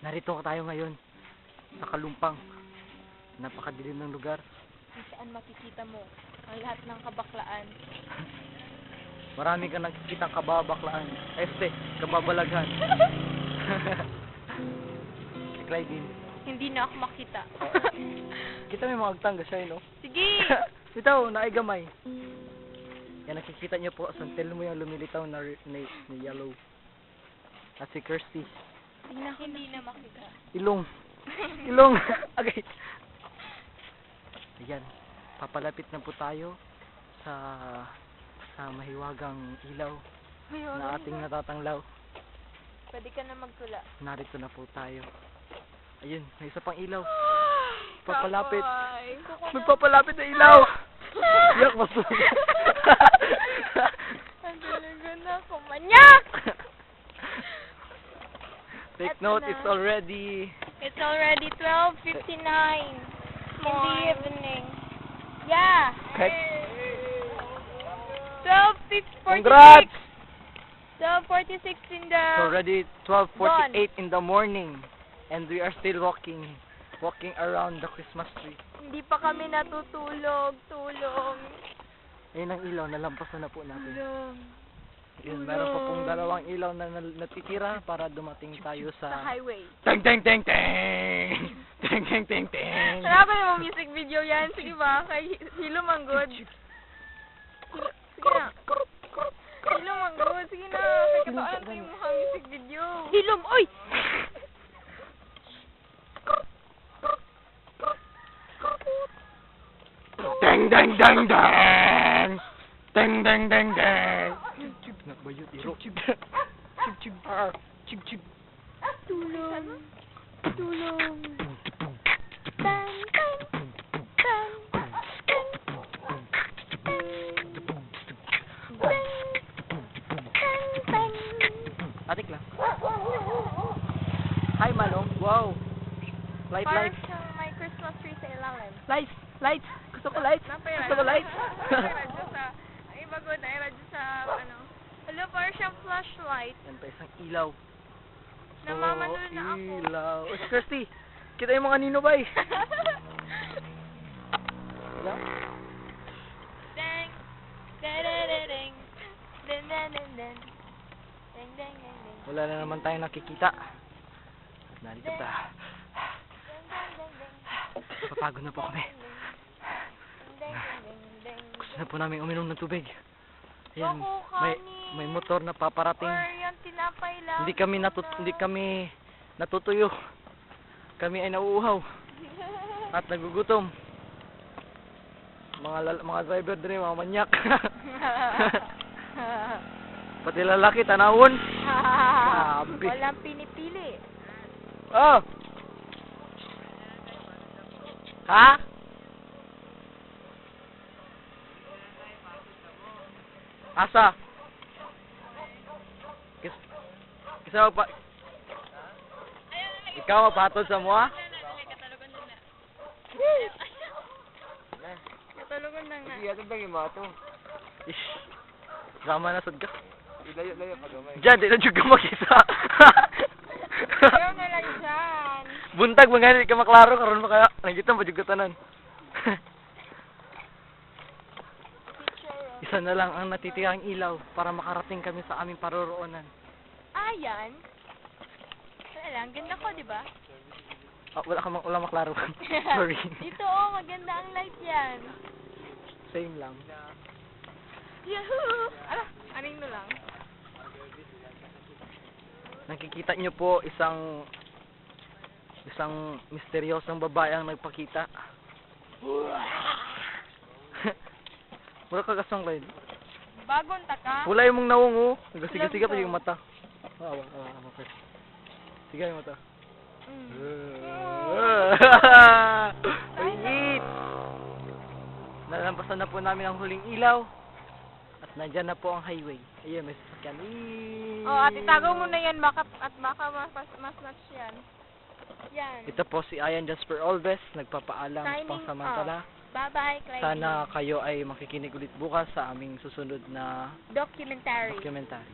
Narito tayo ngayon sa Kalumpang. Napakadilim ng lugar. Kung saan makikita mo ang lahat ng kabaklaan. Marami kang nakikitang kababaklaan. Kababalaghan. Si Clydin. Hindi na ako makita. Kita may mga agtang gasay, no? Sige! Ito, naigamay. Yan, nakikita niyo po, santel mo yung lumilitaw na yellow. At si Kirsty. Hindi na makita. Ilong. Ilong. Okay. Ayan, papalapit na po tayo sa mahiwagang ilaw na ating natatanglaw. Pwede ka na magtula. Narito na po tayo. Ayun, may isa pang ilaw. Papalapit. May papalapit na ilaw. Yak, maso. Ang talaga na ako. Manyak! Take Eto note, na. it's already... It's already 12:59 in the evening. Yeah! Okay. 12:46. Congrats! 12:46 in the... It's already 12:48 in the morning. And we are still walking around the Christmas tree. Hindi pa kami natutulog. Tulong. Ayun ang ilaw, nalampasan na po natin. Tulong. Yun, meron pa pong dalawang ilaw na natitira para dumating tayo Sa sa... highway. Teng teng teng teng! Teng teng teng teng! Hanapin mo music video yan. Sige ba? Kay Hilo Manggod. Sige na. Hilo Manggod. Sige na. Kay kataan ko yung mukha music video. Hilom! Oy! Teng teng teng teng! Teng teng teng teng! Nakbayot, iro. Chib chib. Chib chib. Tulong. Tulong. Bang, bang. Bang. Bang. Atik lang. Hi, Manong. Wow. Light. Parang siyang may Christmas tree sa ilalim. Lights. Gusto ko lights. Gusto ko lights. Radyo sa... Ang iba ko na radyo sa ano. Hello, parang siyang flashlight. Yan pa isang ilaw. Namamanol na ako. Ilaw. Oh, si Kirsty. Kita yung mga ninubay. Ilaw? Dang. Da-da-da-dang. Dan-dan-dan-dan. Dang-dang-dang-dang. Wala na naman tayong nakikita. At narito ta. Papagod na po kami. Gusto na po namin uminom ng tubig. Ayan, may motor na paparating. Or yung tinapay lang. Hindi kami natutuyo. Kami ay nauuhaw at nagugutom. Mga driver din, mga manyak. Pati lalaki tanawon. Grabe. Walang pinipili. Oh. Ha? Asa? Kisa pa? Ikaw mapatod sa mua? Katulugan na nga. Sige, ato bang yung mato? Ish. Drama na sad ka. Ilayo-layo pa gamay. Diyan, di na juga mag-isa. Ayaw na lang dyan. Buntag mga hindi ka maklaro karon pa kaya nangita pa juga tanan. Isa na lang ang natitirang ilaw para makarating kami sa aming paroroonan. Ayan. Wala lang, ganda ko, di ba? Wala maklaro. Sorry. Dito, maganda ang light yan. Same lang. Yahoo! Ala, aning no lang. Nakikita niyo po isang misteryosong babae ang nagpakita. Mura ka kasong kayo. Bagong taka. Wala yung mong nawungo. Nagasiga-siga pa yung mata. Okay. Siga yung mata. Wait! Nalampasan na po namin ang huling ilaw. At nandyan na po ang highway. Ayun, may sasakyan. Oh, at itago mo na yan baka mas match yan. Yan. Ito po si Ian Jasper Alves, nagpapaalam Signing pang samantala. Bye-bye, Clyde. Sana kayo ay makikinig ulit bukas sa aming susunod na Documentary. documentary.